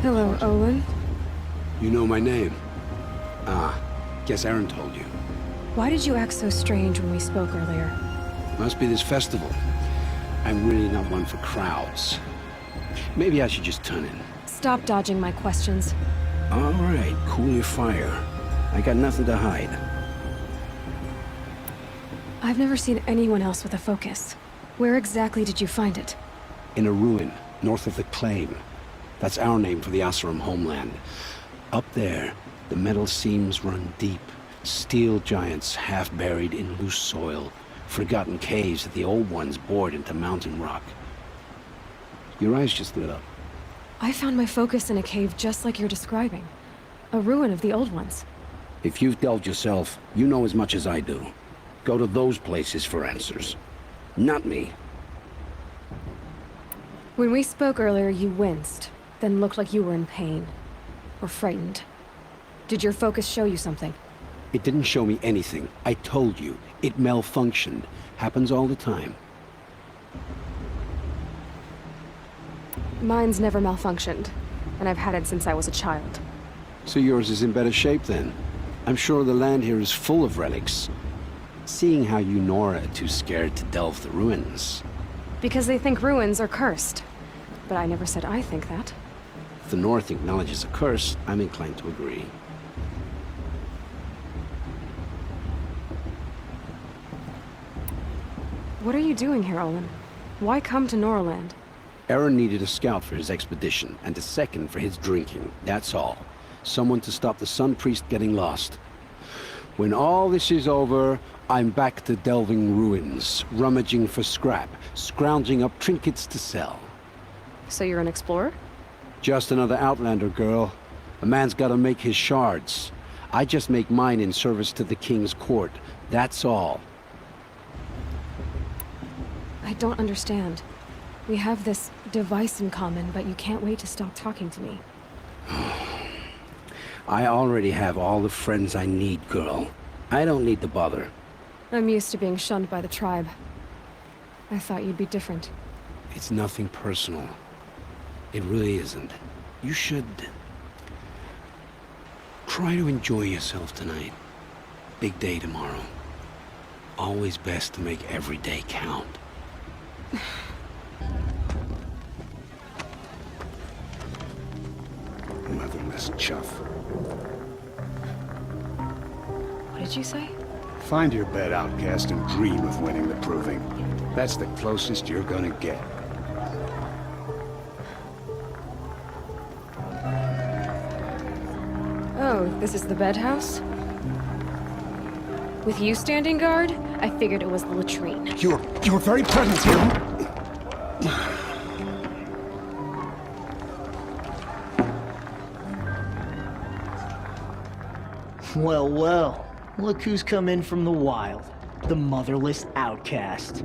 Hello, Olin. You know my name? Ah, guess Aaron told you. Why did you act so strange when we spoke earlier? Must be this festival. I'm really not one for crowds. Maybe I should just turn in. Stop dodging my questions. All right, cool your fire. I got nothing to hide. I've never seen anyone else with a focus. Where exactly did you find it? In a ruin, north of the Claim. That's our name for the Asuram homeland. Up there, the metal seams run deep. Steel giants half buried in loose soil. Forgotten caves that the old ones bored into mountain rock. Your eyes just lit up. I found my focus in a cave just like you're describing. A ruin of the old ones. If you've delved yourself, you know as much as I do. Go to those places for answers. Not me. When we spoke earlier, you winced, then looked like you were in pain. Or frightened. Did your focus show you something? It didn't show me anything. I told you. It malfunctioned. Happens all the time. Mine's never malfunctioned, and I've had it since I was a child. So yours is in better shape then. I'm sure the land here is full of relics. Seeing how you Nora are too scared to delve the ruins. Because they think ruins are cursed. But I never said I think that. If the North acknowledges a curse, I'm inclined to agree. What are you doing here, Olin? Why come to Noraland? Aaron needed a scout for his expedition, and a second for his drinking. That's all. Someone to stop the Sun Priest getting lost. When all this is over, I'm back to delving ruins, rummaging for scrap, scrounging up trinkets to sell. So you're an explorer? Just another Outlander, girl. A man's gotta make his shards. I just make mine in service to the King's court. That's all. I don't understand. We have this device in common, but you can't wait to stop talking to me. I already have all the friends I need, girl. I don't need the bother. I'm used to being shunned by the tribe. I thought you'd be different. It's nothing personal. It really isn't. You should... try to enjoy yourself tonight. Big day tomorrow. Always best to make every day count. Motherless chuff. What did you say? Find your bed, outcast, and dream of winning the proving. That's the closest you're gonna get. Oh, this is the bed house? With you standing guard, I figured it was the latrine. Your very presence here... Well, well. Look who's come in from the wild. The motherless outcast.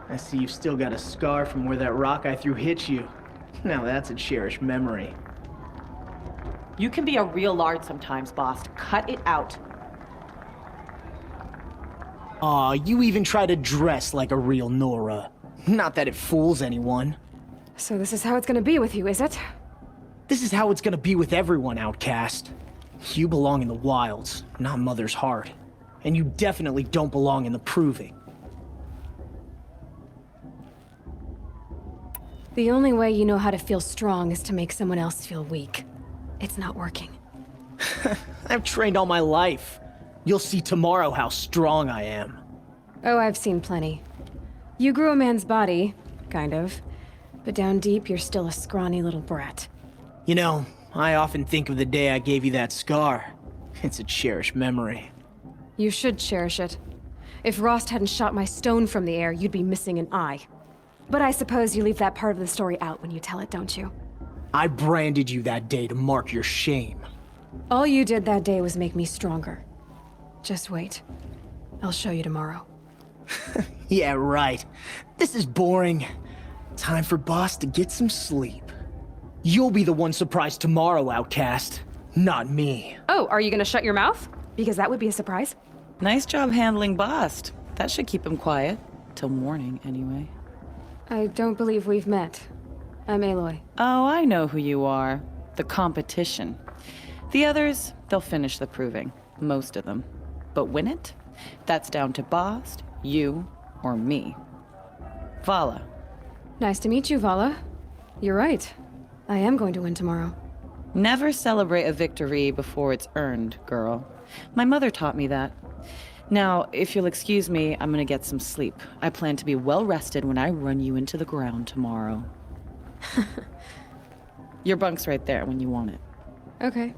I see you've still got a scar from where that rock I threw hit you. Now that's a cherished memory. You can be a real lard sometimes, boss. Cut it out. Aw, you even try to dress like a real Nora. Not that it fools anyone. So this is how it's gonna be with you, is it? This is how it's gonna be with everyone, outcast. You belong in the wilds, not Mother's heart. And you definitely don't belong in the proving. The only way you know how to feel strong is to make someone else feel weak. It's not working. I've trained all my life. You'll see tomorrow how strong I am. Oh, I've seen plenty. You grew a man's body, kind of. But down deep, you're still a scrawny little brat. You know, I often think of the day I gave you that scar. It's a cherished memory. You should cherish it. If Rost hadn't shot my stone from the air, you'd be missing an eye. But I suppose you leave that part of the story out when you tell it, don't you? I branded you that day to mark your shame. All you did that day was make me stronger. Just wait. I'll show you tomorrow. Yeah, right. This is boring. Time for Boss to get some sleep. You'll be the one surprised tomorrow, outcast. Not me. Oh, are you gonna shut your mouth? Because that would be a surprise. Nice job handling Bast. That should keep him quiet. Till morning, anyway. I don't believe we've met. I'm Aloy. Oh, I know who you are. The competition. The others, they'll finish the proving. Most of them. But win it? That's down to Bast, you, or me. Vala. Nice to meet you, Vala. You're right. I am going to win tomorrow. Never celebrate a victory before it's earned, girl. My mother taught me that. Now, if you'll excuse me, I'm gonna get some sleep. I plan to be well rested when I run you into the ground tomorrow. Your bunk's right there when you want it. Okay.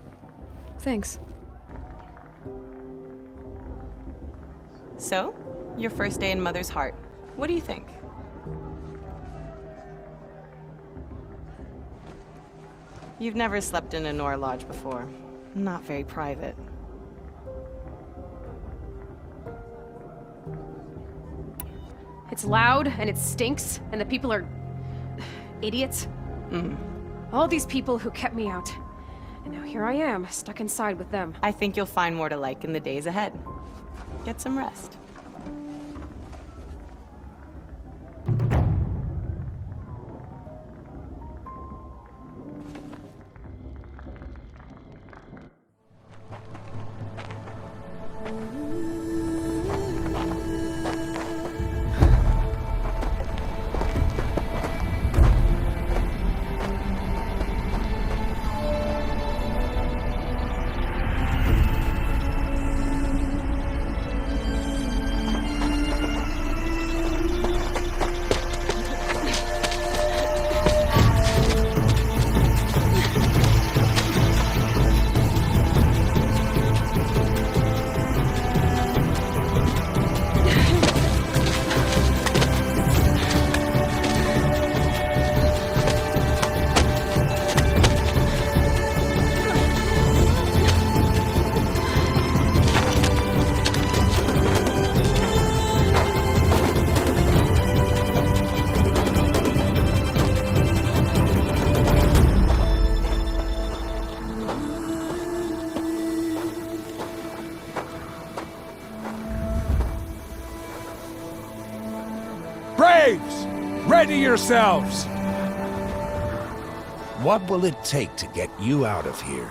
Thanks. So, your first day in Mother's Heart. What do you think? You've never slept in a Nora Lodge before. Not very private. It's loud, and it stinks, and the people are... idiots. All these people who kept me out. And now here I am, stuck inside with them. I think you'll find more to like in the days ahead. Get some rest. Braves! Ready yourselves! What will it take to get you out of here?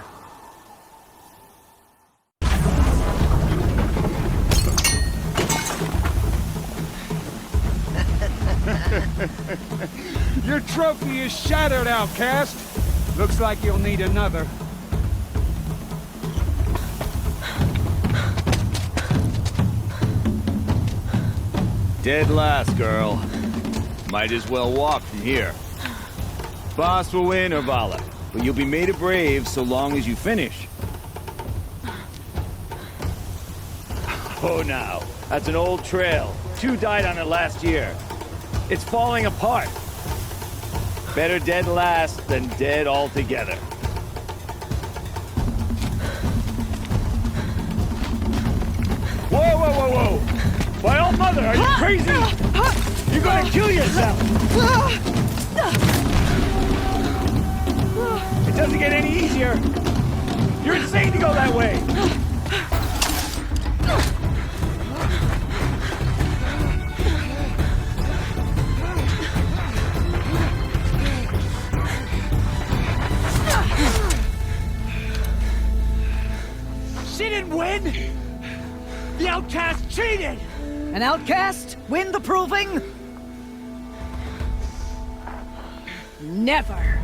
Your trophy is shattered, outcast! Looks like you'll need another. Dead last, girl. Might as well walk from here. Boss will win or Vala, but you'll be made a brave so long as you finish. Oh, now. That's an old trail. 2 died on it last year. It's falling apart. Better dead last than dead altogether. Whoa, whoa, whoa, whoa! My old mother, are you crazy? You're gonna kill yourself! It doesn't get any easier! You're insane to go that way! She didn't win! The outcast cheated! An outcast? Win the proving? Never.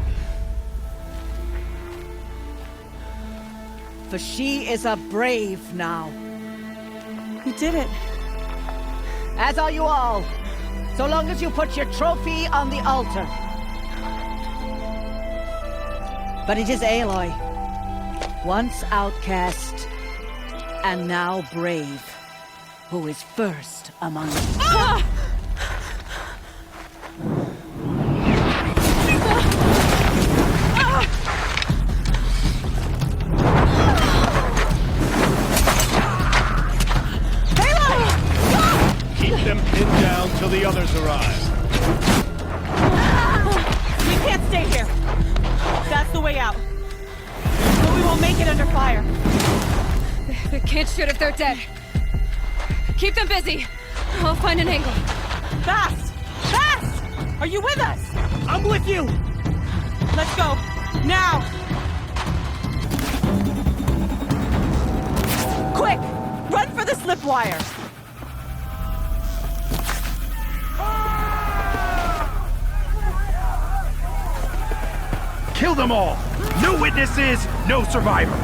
For she is a brave now. You did it. As are you all. So long as you put your trophy on the altar. But it is Aloy. Once outcast, and now brave, who is first among us. Ah! Keep them pinned down till the others arrive. We can't stay here. That's the way out. But we won't make it under fire. They can't shoot if they're dead. Keep them busy. I'll find an angle. Fast! Fast! Are you with us? I'm with you! Let's go! Now! Quick! Run for the slip wire! Kill them all! No witnesses, no survivors!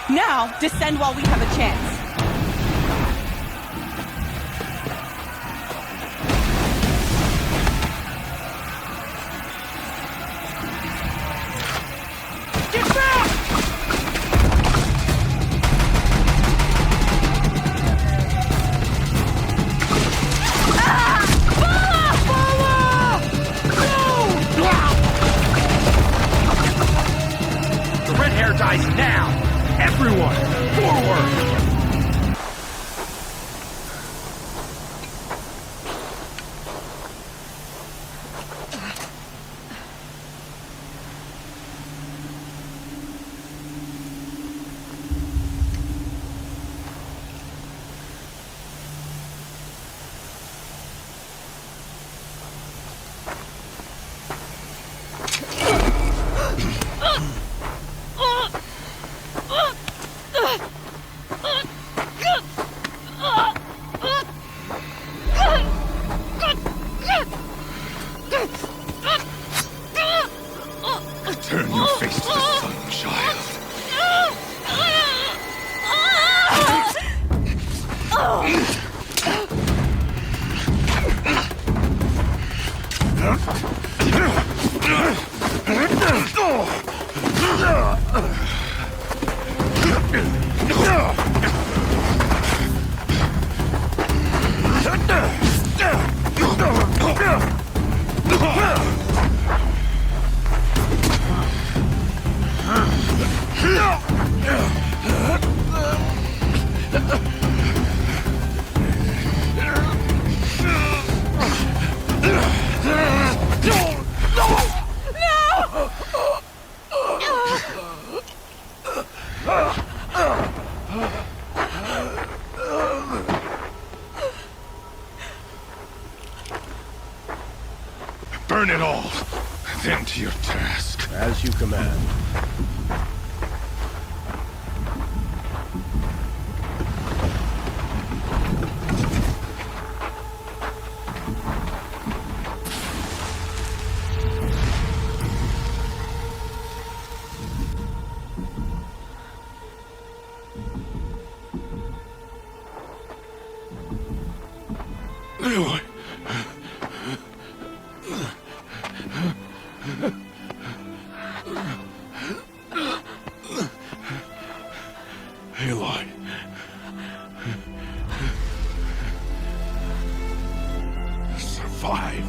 Now, descend while we have a chance. Get back! The red hair dies now! Everyone, forward! Turn your face to the sun, child. Burn it all, then to your task. As you command. Aloy. Aloy. Survive.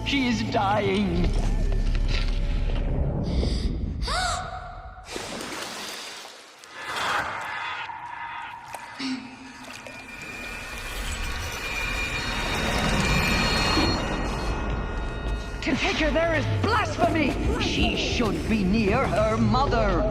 She is dying. To take her there is blasphemy. She should be near her mother.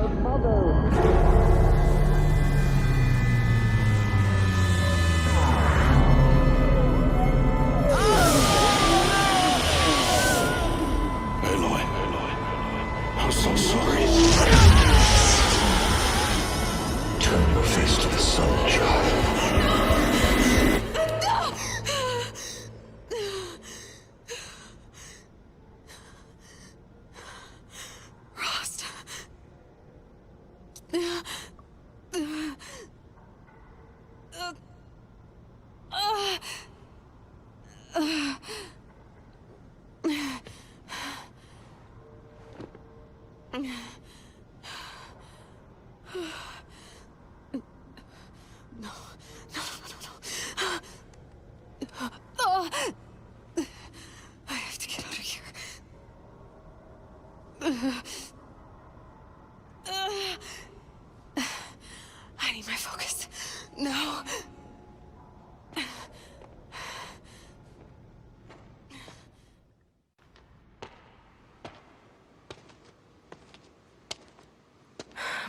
I'm so sorry. Turn your face to the sun, child.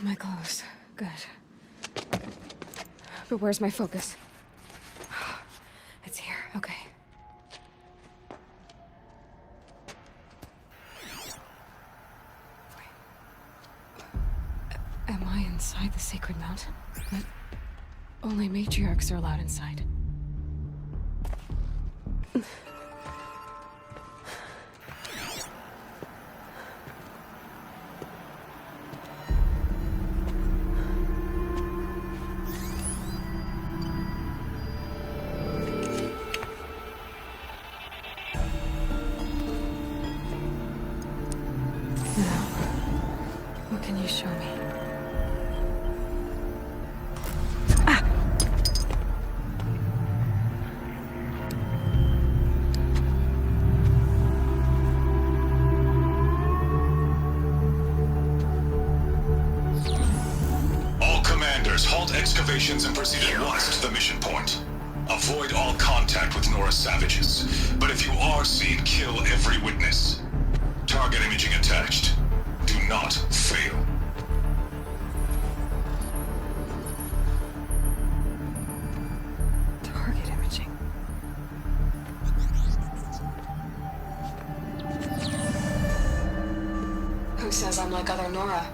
My clothes. Good. But where's my focus? It's here. Okay. Am I inside the sacred mountain? But only matriarchs are allowed inside. What can you show me? All commanders, halt excavations and proceed at once to the mission point. Avoid all contact with Nora savages, but if you are seen, kill every witness. Target imaging attached. Do not fail. Target imaging. Who says I'm like other Nora?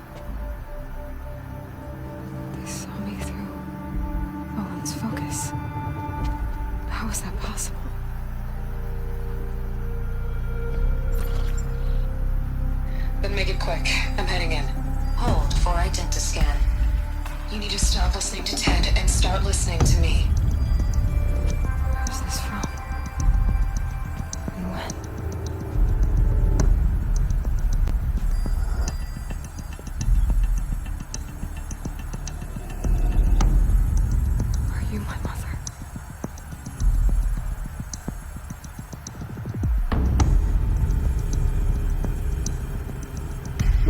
They saw me through Owen's focus. How is that possible? Then make it quick. I'm heading in. Hold for identiscan. You need to stop listening to Ted and start listening to me. Who's this from? And when? Are you my mother?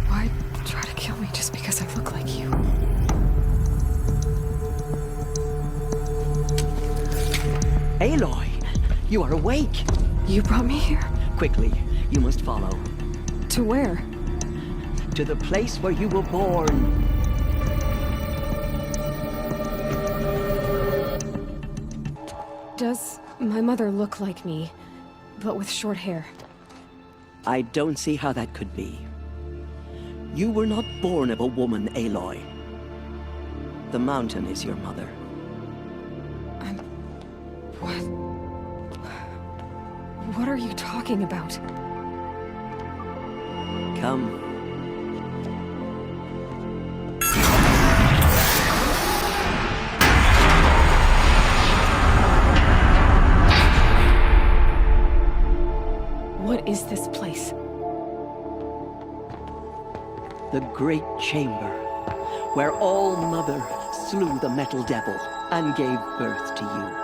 Why try to kill me just because I look like you? Aloy, you are awake. You brought me here? Quickly, you must follow. To where? To the place where you were born. Does my mother look like me, but with short hair? I don't see how that could be. You were not born of a woman, Aloy. The mountain is your mother. What? What are you talking about? Come. What is this place? The Great Chamber, where All-Mother slew the Metal Devil and gave birth to you.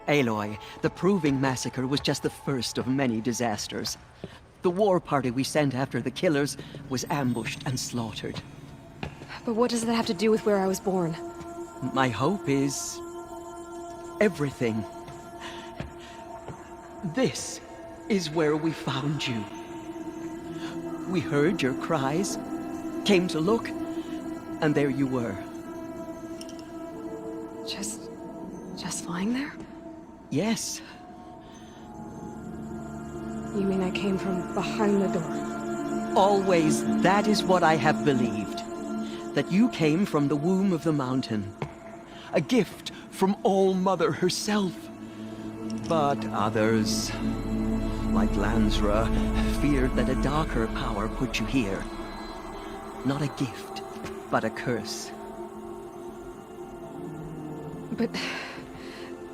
Aloy, the Proving Massacre was just the first of many disasters. The war party we sent after the killers was ambushed and slaughtered. But what does that have to do with where I was born? My hope is... everything. This is where we found you. We heard your cries, came to look, and there you were. Just lying there? Yes. You mean I came from behind the door? Always, that is what I have believed. That you came from the womb of the mountain. A gift from All-Mother herself. But others, like Lansra, feared that a darker power put you here. Not a gift, but a curse. But...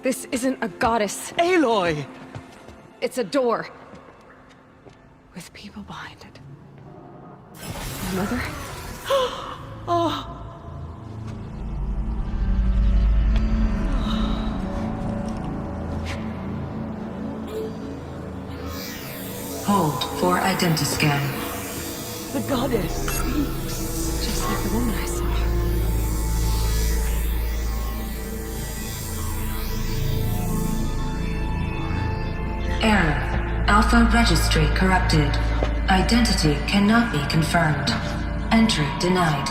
this isn't a goddess. Aloy! It's a door. With people behind it. My mother? Oh! Hold for identiscan. The goddess speaks. Just like the woman I saw. Error. Alpha registry corrupted. Identity cannot be confirmed. Entry denied.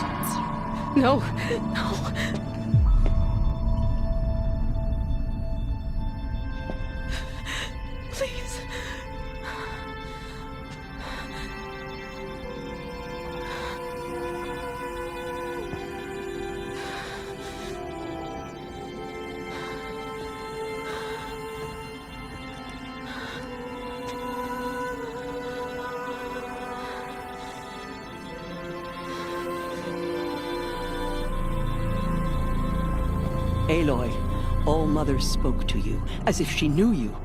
No, no. Please. Aloy, All Mother spoke to you, as if she knew you.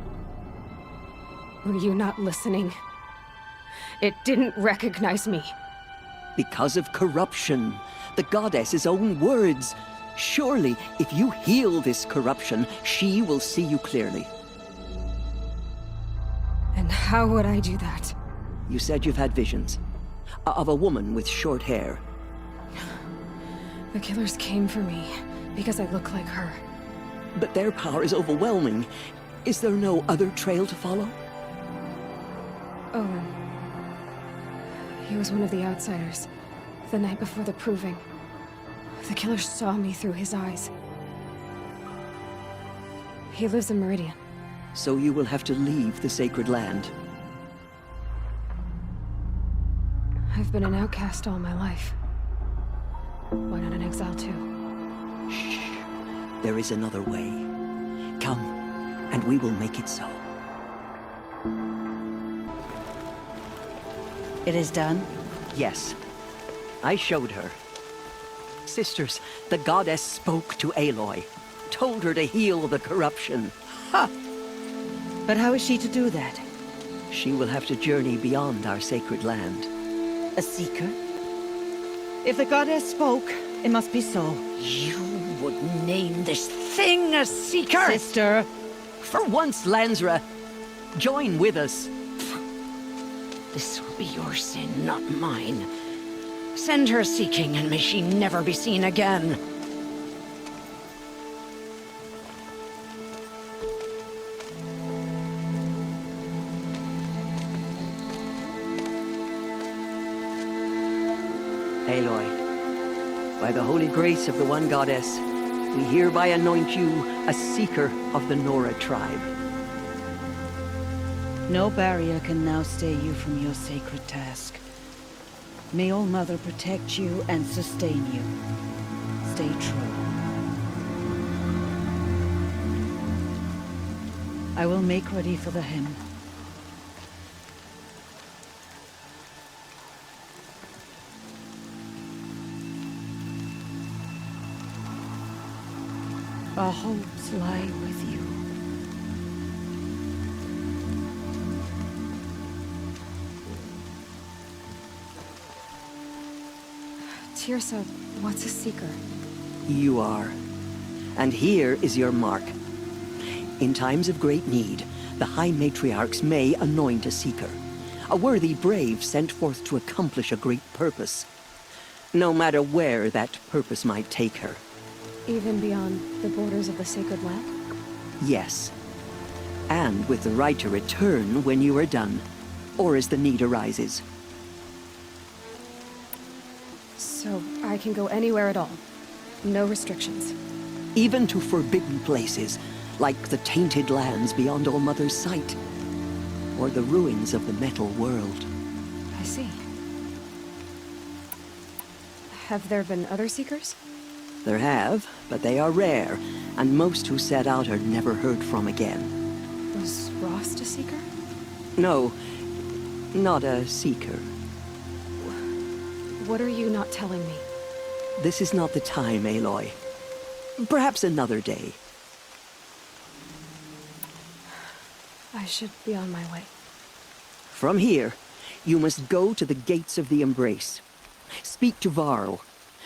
Were you not listening? It didn't recognize me. Because of corruption. The goddess's own words. Surely, if you heal this corruption, she will see you clearly. And how would I do that? You said you've had visions. Of a woman with short hair. The killers came for me because I look like her. But their power is overwhelming. Is there no other trail to follow? Oh. He was one of the outsiders. The night before the proving. The killers saw me through his eyes. He lives in Meridian. So you will have to leave the sacred land. I've been an outcast all my life. Why not an exile too? Shh. There is another way. Come, and we will make it so. It is done? Yes. I showed her. Sisters, the goddess spoke to Aloy. Told her to heal the corruption. Ha! But how is she to do that? She will have to journey beyond our sacred land. A seeker? If the goddess spoke, it must be so. You would name this thing a seeker? Sister! For once, Lansra, join with us. This will be your sin, not mine. Send her seeking, and may she never be seen again. Aloy, by the holy grace of the one goddess, we hereby anoint you a seeker of the Nora tribe. No barrier can now stay you from your sacred task. May All Mother protect you and sustain you. Stay true. I will make ready for the hymn. Our hopes lie with you. Tirsa, what's a seeker? You are. And here is your mark. In times of great need, the High Matriarchs may anoint a seeker. A worthy brave sent forth to accomplish a great purpose. No matter where that purpose might take her. Even beyond the borders of the sacred land? Yes. And with the right to return when you are done, or as the need arises. So I can go anywhere at all? No restrictions? Even to forbidden places, like the tainted lands beyond All Mother's sight. Or the ruins of the metal world. I see. Have there been other seekers? There have, but they are rare, and most who set out are never heard from again. Was Rost a seeker? No, not a seeker. What are you not telling me? This is not the time, Aloy. Perhaps another day. I should be on my way. From here, you must go to the gates of the Embrace. Speak to Varl,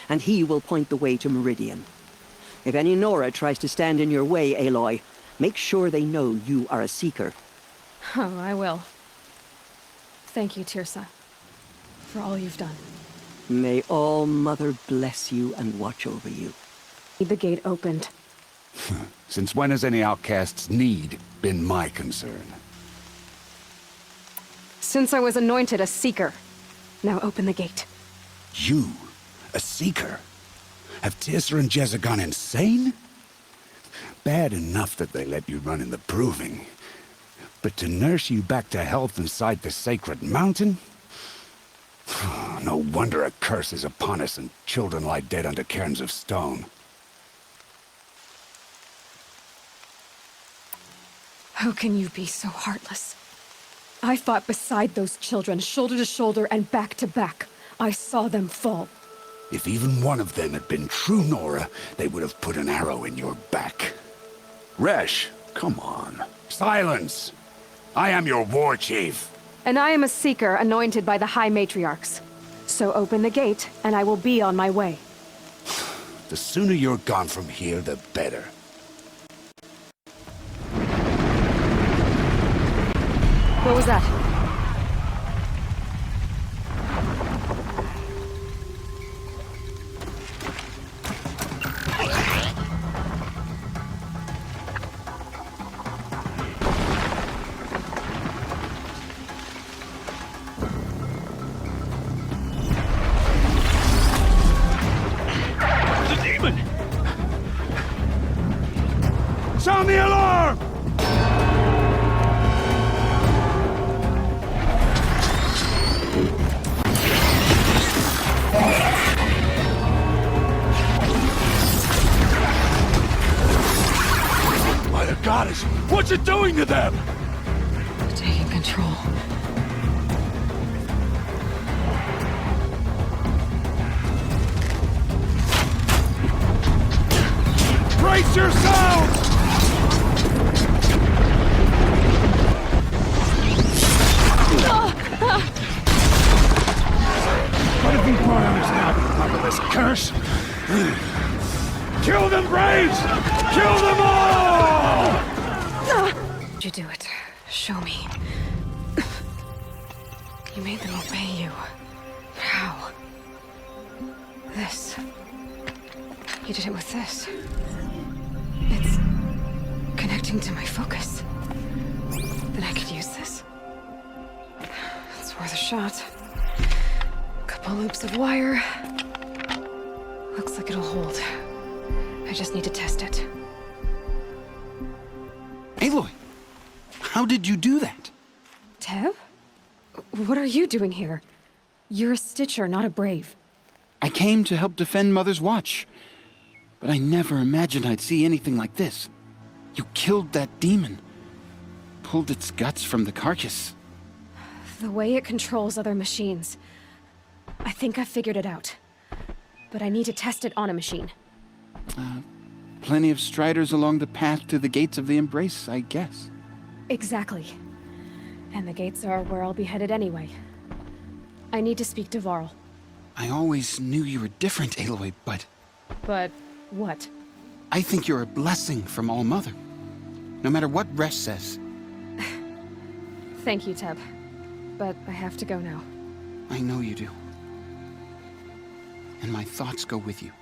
and he will point the way to Meridian. If any Nora tries to stand in your way, Aloy, make sure they know you are a seeker. Oh, I will. Thank you, Tirsa, for all you've done. May All Mother bless you and watch over you. Need the gate opened. Since when has any outcast's need been my concern? Since I was anointed a Seeker. Now open the gate. You? A Seeker? Have Tissa and Jezza gone insane? Bad enough that they let you run in the Proving. But to nurse you back to health inside the sacred mountain? No wonder a curse is upon us and children lie dead under cairns of stone. How can you be so heartless? I fought beside those children, shoulder to shoulder and back to back. I saw them fall. If even one of them had been true Nora, they would have put an arrow in your back. Resh, come on. Silence! I am your war chief. And I am a Seeker anointed by the High Matriarchs. So open the gate, and I will be on my way. The sooner you're gone from here, the better. What was that? There's a demon! Sound the alarm! By the goddess, what's it doing to them? Taking control. Brace yourselves! What have we brought on us now to cover this curse? Kill them, Braves! Kill them all! You do it. Show me. You made them obey you. How? This. You did it with this. It's connecting to my focus. Then I could use this. It's worth a shot. Couple loops of wire. Looks like it'll hold. I just need to test it. Aloy! How did you do that? Tev? What are you doing here? You're a Stitcher, not a Brave. I came to help defend Mother's Watch. But I never imagined I'd see anything like this. You killed that demon. Pulled its guts from the carcass. The way it controls other machines. I think I figured it out. But I need to test it on a machine. Plenty of striders along the path to the gates of the Embrace, I guess. Exactly. And the gates are where I'll be headed anyway. I need to speak to Varl. I always knew you were different, Aloy, but... But what? I think you're a blessing from All Mother. No matter what Resh says. Thank you, Teb. But I have to go now. I know you do. And my thoughts go with you.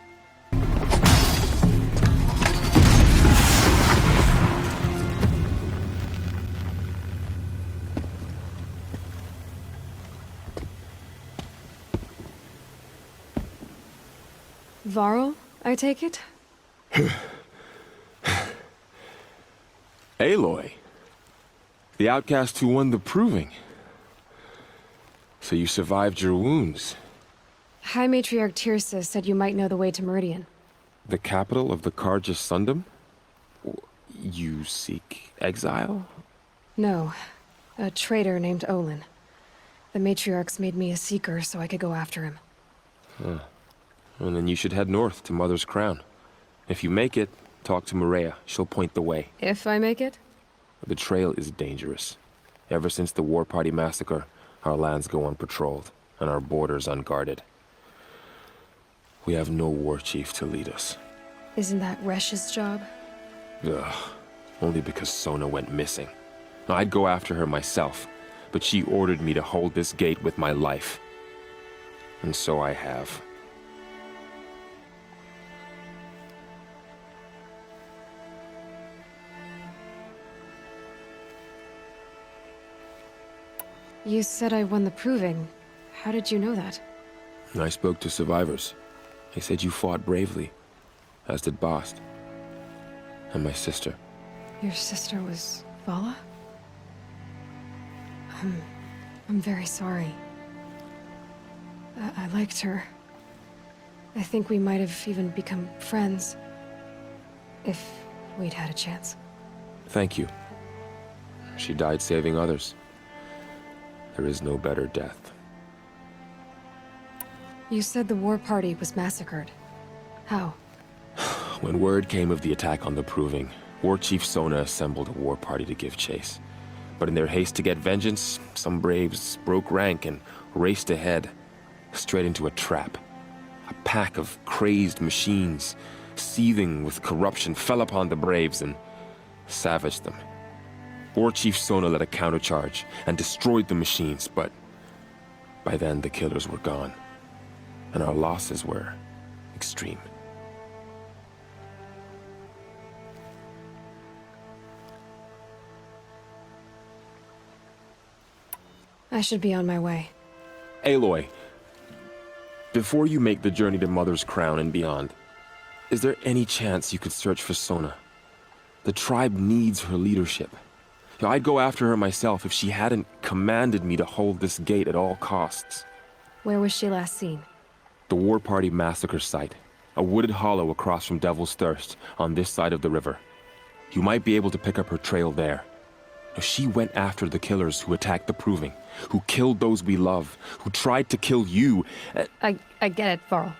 Varl, I take it? Aloy. The outcast who won the Proving. So you survived your wounds. High Matriarch Tirsa said you might know the way to Meridian. The capital of the Carja Sundom? You seek exile? No. A traitor named Olin. The Matriarchs made me a Seeker so I could go after him. Huh. And then you should head north to Mother's Crown. If you make it, talk to Maria. She'll point the way. If I make it? The trail is dangerous. Ever since the War Party massacre, our lands go unpatrolled, and our borders unguarded. We have no war chief to lead us. Isn't that Resh's job? Ugh. Only because Sona went missing. I'd go after her myself, but she ordered me to hold this gate with my life. And so I have. You said I won the proving. How did you know that? I spoke to survivors. They said you fought bravely, as did Bast. And my sister. Your sister was Vala? I'm very sorry. I liked her. I think we might have even become friends. If we'd had a chance. Thank you. She died saving others. There is no better death. You said the war party was massacred. How? When word came of the attack on the Proving, War Chief Sona assembled a war party to give chase. But in their haste to get vengeance, some braves broke rank and raced ahead, straight into a trap. A pack of crazed machines, seething with corruption, fell upon the braves and savaged them. War Chief Sona led a countercharge and destroyed the machines, but by then the killers were gone, and our losses were extreme. I should be on my way. Aloy, before you make the journey to Mother's Crown and beyond, is there any chance you could search for Sona? The tribe needs her leadership. I'd go after her myself if she hadn't commanded me to hold this gate at all costs. Where was she last seen? The War Party massacre site. A wooded hollow across from Devil's Thirst, on this side of the river. You might be able to pick up her trail there. She went after the killers who attacked the Proving, who killed those we love, who tried to kill you. I get it, Varl.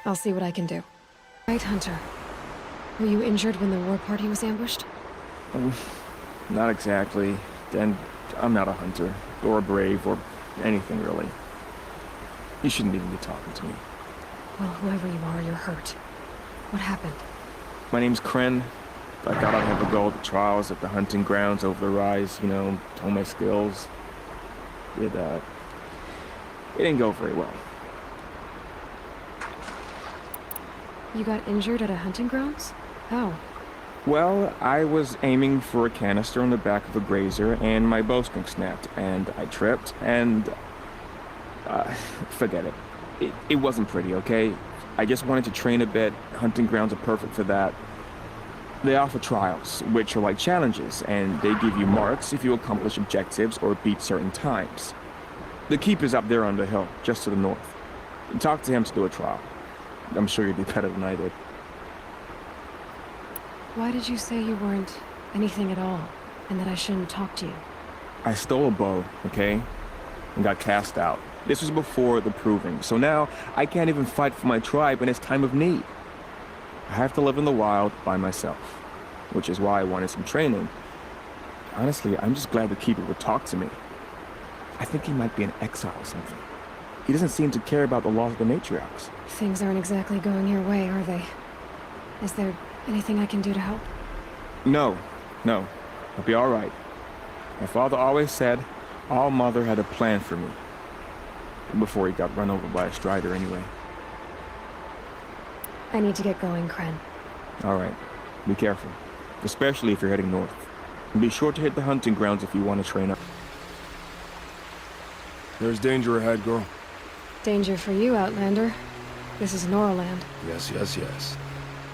I'll see what I can do. Right, Hunter. Were you injured when the war party was ambushed? Not exactly. And I'm not a hunter, or a brave, or anything really. You shouldn't even be talking to me. Well, whoever you are, you're hurt. What happened? My name's Kren. I thought I'd have a go at the trials at the hunting grounds over the rise, you know, hone my skills. It didn't go very well. You got injured at a hunting grounds? How? Well, I was aiming for a canister on the back of a grazer, and my bowstring snapped, and I tripped, and... forget it. It wasn't pretty, okay? I just wanted to train a bit. Hunting grounds are perfect for that. They offer trials, which are like challenges, and they give you marks if you accomplish objectives or beat certain times. The keep is up there on the hill, just to the north. Talk to him to do a trial. I'm sure you'd be better than I did. Why did you say you weren't anything at all, and that I shouldn't talk to you? I stole a bow, okay? And got cast out. This was before the Proving, so now I can't even fight for my tribe in its time of need. I have to live in the wild by myself, which is why I wanted some training. Honestly, I'm just glad the Keeper would talk to me. I think he might be in exile or something. He doesn't seem to care about the laws of the matriarchs. Things aren't exactly going your way, are they? Is there anything I can do to help? No. I'll be all right. My father always said All Mother had a plan for me. Before he got run over by a strider anyway. I need to get going, Kren. All right. Be careful. Especially if you're heading north. And be sure to hit the hunting grounds if you want to train up. There's danger ahead, girl. Danger for you, Outlander. This is Norland. Yes.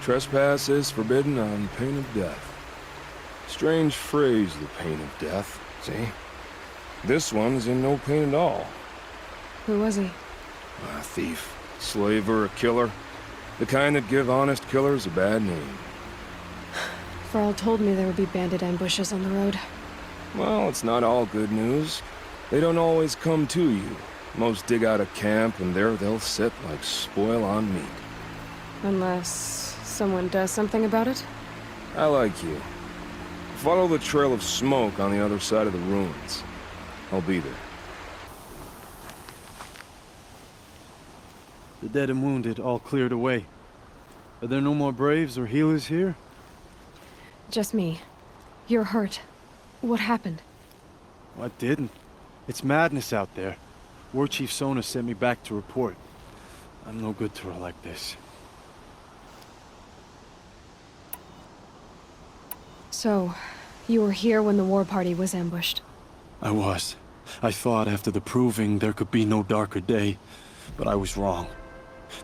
Trespass is forbidden on pain of death. Strange phrase, the pain of death, see? This one's in no pain at all. Who was he? A thief, slaver, a killer. The kind that give honest killers a bad name. Varl told me there would be bandit ambushes on the road. Well, it's not all good news. They don't always come to you. Most dig out a camp, and there they'll sit like spoil on meat. Unless someone does something about it? I like you. Follow the trail of smoke on the other side of the ruins. I'll be there. The dead and wounded all cleared away. Are there no more braves or healers here? Just me. You're hurt. What happened? I didn't. It's madness out there. War Chief Sona sent me back to report. I'm no good to her like this. So, you were here when the war party was ambushed? I was. I thought after the proving there could be no darker day, but I was wrong.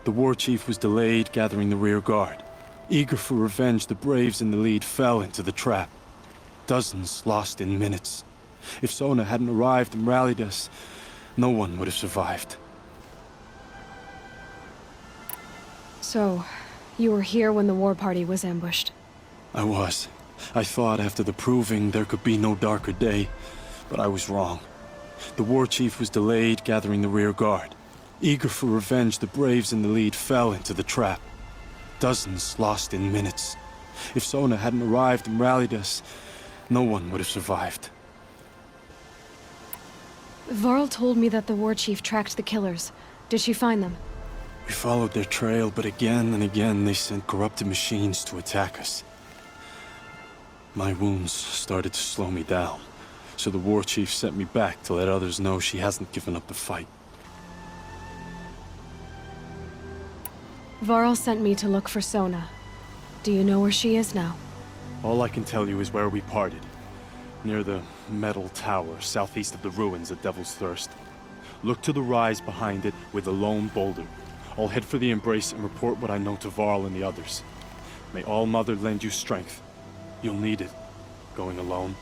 The war chief was delayed, gathering the rear guard. Eager for revenge, the braves in the lead fell into the trap. Dozens lost in minutes. If Sona hadn't arrived and rallied us, no one would have survived. So, you were here when the war party was ambushed? I was. I thought after the proving there could be no darker day, but I was wrong. The war chief was delayed, gathering the rear guard. Eager for revenge, the braves in the lead fell into the trap. Dozens lost in minutes. If Sona hadn't arrived and rallied us, no one would have survived. Varl told me that the war chief tracked the killers. Did she find them? We followed their trail, but again and again they sent corrupted machines to attack us. My wounds started to slow me down, so the war chief sent me back to let others know she hasn't given up the fight. Varl sent me to look for Sona. Do you know where she is now? All I can tell you is where we parted. Near the metal tower, southeast of the ruins at Devil's Thirst. Look to the rise behind it with a lone boulder. I'll head for the embrace and report what I know to Varl and the others. May All Mother lend you strength. You'll need it, going alone.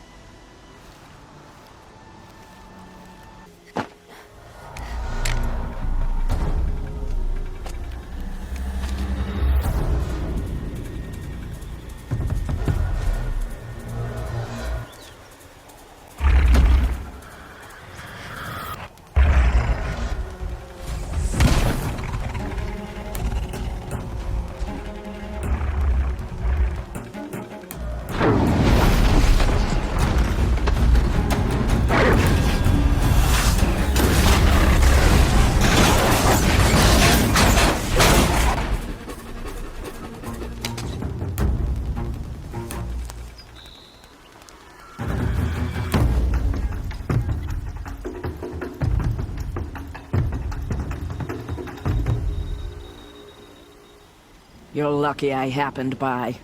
You're lucky I happened by.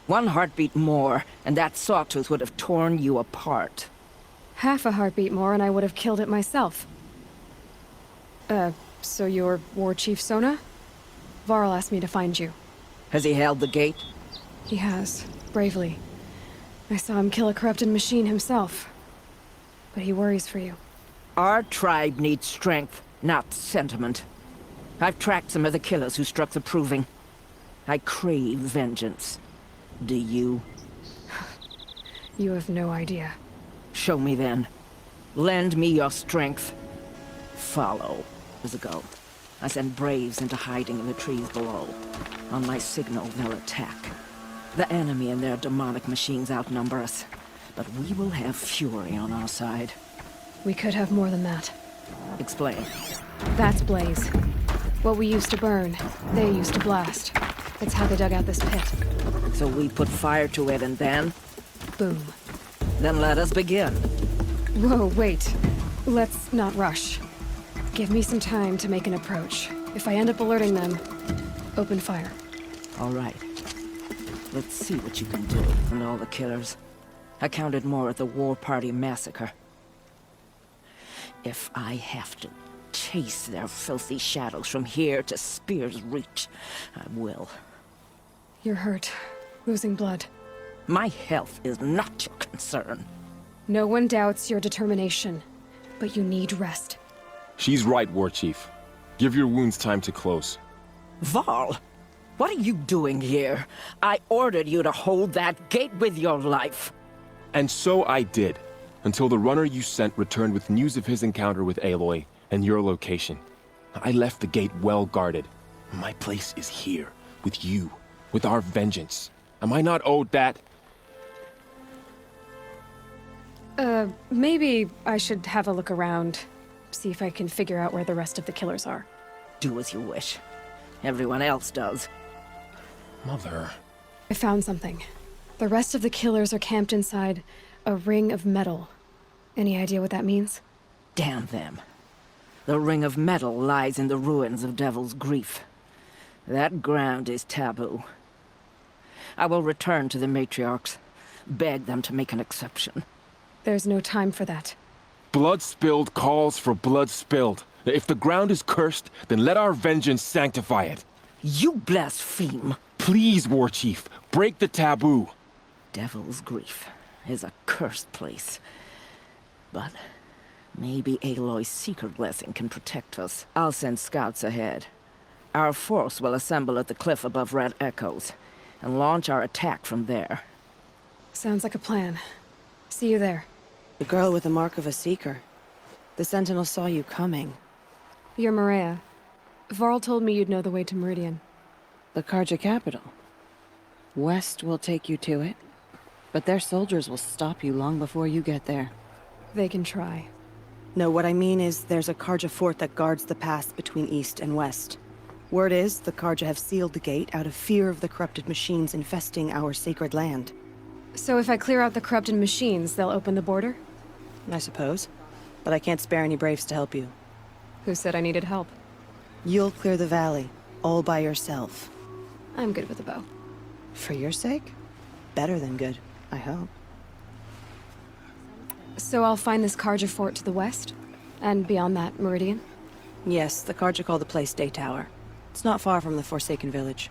One heartbeat more, and that sawtooth would have torn you apart. Half a heartbeat more and I would have killed it myself. So you're War Chief Sona? Varl asked me to find you. Has he held the gate? He has, bravely. I saw him kill a corrupted machine himself. But he worries for you. Our tribe needs strength, not sentiment. I've tracked some of the killers who struck the proving. I crave vengeance. Do you? You have no idea. Show me then. Lend me your strength. Follow. Years ago, I sent braves into hiding in the trees below. On my signal, they'll attack. The enemy and their demonic machines outnumber us. But we will have fury on our side. We could have more than that. Explain. That's Blaze. What we used to burn, they used to blast. That's how they dug out this pit. So we put fire to it and then? Boom. Then let us begin. Whoa, wait. Let's not rush. Give me some time to make an approach. If I end up alerting them, open fire. All right. Let's see what you can do. And all the killers. I counted more at the war party massacre. If I have to chase their filthy shadows from here to Spear's Reach, I will. You're hurt. Losing blood. My health is not your concern. No one doubts your determination, but you need rest. She's right, War Chief. Give your wounds time to close. Varl, what are you doing here? I ordered you to hold that gate with your life. And so I did, until the runner you sent returned with news of his encounter with Aloy and your location. I left the gate well guarded. My place is here, with you, with our vengeance. Am I not owed that? Maybe I should have a look around. See if I can figure out where the rest of the killers are. Do as you wish. Everyone else does. Mother... I found something. The rest of the killers are camped inside a ring of metal. Any idea what that means? Damn them. The ring of metal lies in the ruins of Devil's Grief. That ground is taboo. I will return to the matriarchs. Beg them to make an exception. There's no time for that. Blood spilled calls for blood spilled. If the ground is cursed, then let our vengeance sanctify it. You blaspheme. Please, War Chief, break the taboo. Devil's Grief is a cursed place. But maybe Aloy's secret blessing can protect us. I'll send scouts ahead. Our force will assemble at the cliff above Red Echoes, and launch our attack from there. Sounds like a plan. See you there. The girl with the mark of a seeker. The Sentinel saw you coming. You're Maria. Varl told me you'd know the way to Meridian. The Carja capital. West will take you to it, but their soldiers will stop you long before you get there. They can try. No, what I mean is there's a Carja fort that guards the pass between east and west. Word is, the Carja have sealed the gate out of fear of the corrupted machines infesting our sacred land. So if I clear out the corrupted machines, they'll open the border? I suppose. But I can't spare any braves to help you. Who said I needed help? You'll clear the valley, all by yourself. I'm good with a bow. For your sake? Better than good, I hope. So I'll find this Carja fort to the west? And beyond that, Meridian? Yes, the Carja call the place Day Tower. It's not far from the Forsaken Village.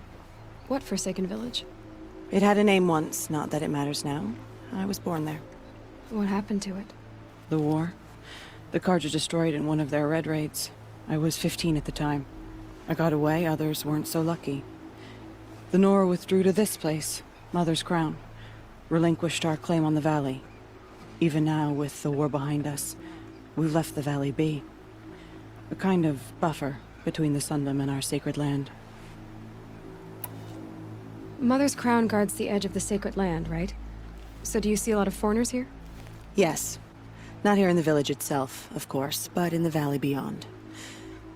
What Forsaken Village? It had a name once, not that it matters now. I was born there. What happened to it? The war. The Carja destroyed in one of their red raids. I was 15 at the time. I got away, others weren't so lucky. The Nora withdrew to this place, Mother's Crown. Relinquished our claim on the valley. Even now, with the war behind us, we've left the valley be. A kind of buffer between the Sundom and our sacred land. Mother's Crown guards the edge of the sacred land, right? So do you see a lot of foreigners here? Yes. Not here in the village itself, of course, but in the valley beyond.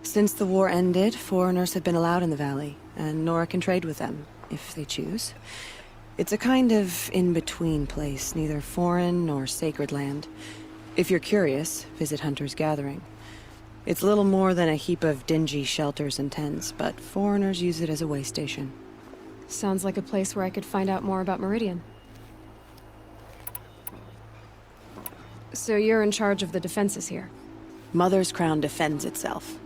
Since the war ended, foreigners have been allowed in the valley, and Nora can trade with them, if they choose. It's a kind of in-between place, neither foreign nor sacred land. If you're curious, visit Hunter's Gathering. It's little more than a heap of dingy shelters and tents, but foreigners use it as a way station. Sounds like a place where I could find out more about Meridian. So you're in charge of the defenses here? Mother's Crown defends itself.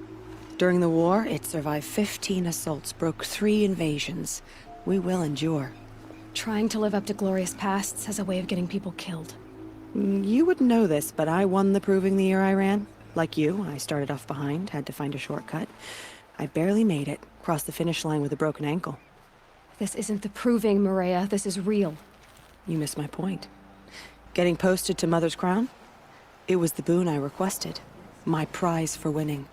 During the war, it survived 15 assaults, broke 3 invasions. We will endure. Trying to live up to glorious pasts has a way of getting people killed. You wouldn't know this, but I won the proving the year I ran. Like you, I started off behind, had to find a shortcut. I barely made it, crossed the finish line with a broken ankle. This isn't the proving, Maria. This is real. You missed my point. Getting posted to Mother's Crown? It was the boon I requested. My prize for winning.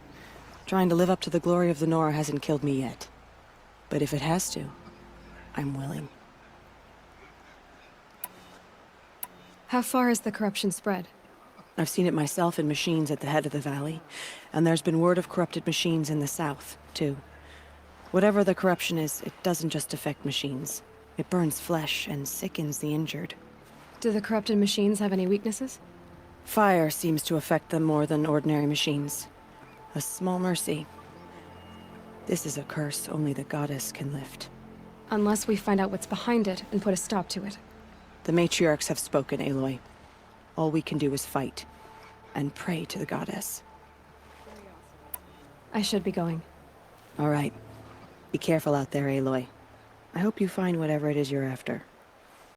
Trying to live up to the glory of the Nora hasn't killed me yet. But if it has to, I'm willing. How far has the corruption spread? I've seen it myself in machines at the head of the valley, and there's been word of corrupted machines in the south, too. Whatever the corruption is, it doesn't just affect machines. It burns flesh and sickens the injured. Do the corrupted machines have any weaknesses? Fire seems to affect them more than ordinary machines. A small mercy. This is a curse only the goddess can lift. Unless we find out what's behind it and put a stop to it. The matriarchs have spoken, Aloy. All we can do is fight. And pray to the goddess. I should be going. All right. Be careful out there, Aloy. I hope you find whatever it is you're after.